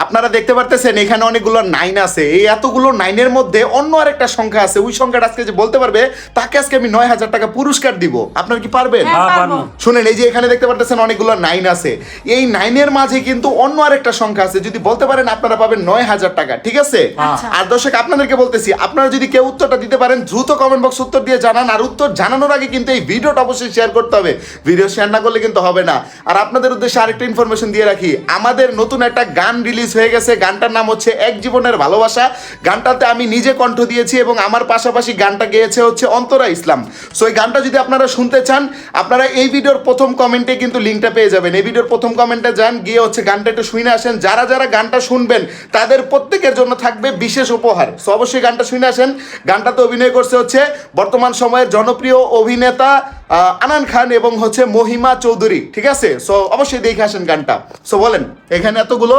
আপনারা দেখতে পারতেছেন এখানে অনেকগুলো 9 আছে, এই এতগুলো 9-এর মধ্যে অন্য আরেকটা সংখ্যা আছে, ওই সংখ্যাটা আজকে যে বলতে পারবে তাকে আজকে আমি 9,000 টাকা পুরস্কার দিব। আপনারা কি পারবেন? হ্যাঁ, পারবো। শুনেন, এই যে এখানে দেখতে পারতেছেন অনেকগুলো 9 আছে, এই 9-এর মাঝে কিন্তু অন্য আরেকটা সংখ্যা আছে, যদি বলতে পারেন আপনারা পাবেন 9,000 টাকা, ঠিক আছে? আচ্ছা। আর দর্শক আপনাদেরকে বলতেছি, আপনারা যদি কেউ উত্তরটা দিতে পারেন দ্রুত কমেন্ট বক্স উত্তর দিয়ে জানান, আর উত্তর জানানোর আগে কিন্তু এই ভিডিওটা অবশ্যই শেয়ার করতে হবে, ভিডিও শেয়ার না করলে কিন্তু হবে না। আর আপনাদের উদ্দেশ্যে আরেকটা ইনফরমেশন দিয়ে রাখি, আমাদের নতুন একটা গান রিলিজ হয়ে গেছে, গানটার নাম হচ্ছে এক জীবনের ভালোবাসা। গানটাতে আমি নিজে কণ্ঠ দিয়েছি এবং আমার পাশাপাশি গানটা গেয়েছে হচ্ছে অন্তরা ইসলাম। সো এই গানটা যদি আপনারা শুনতে চান, আপনারা এই ভিডিওর প্রথম কমেন্টে কিন্তু লিঙ্কটা পেয়ে যাবেন, এই ভিডিওর প্রথম কমেন্টে যান, গিয়ে হচ্ছে গানটা একটু শুনে আসেন। যারা যারা গানটা শুনবেন তাদের প্রত্যেকের জন্য থাকবে বিশেষ উপহার। সো অবশ্যই গানটা শুনে আসেন। গানটাতে অভিনয় করছে হচ্ছে বর্তমান সময়ের জনপ্রিয় অভিনেতা আনান খান এবং হচ্ছে মহিমা চৌধুরী, ঠিক আছে? সো অবশ্যই দেখে আসেন গানটা। সো বলেন, এখানে এতগুলো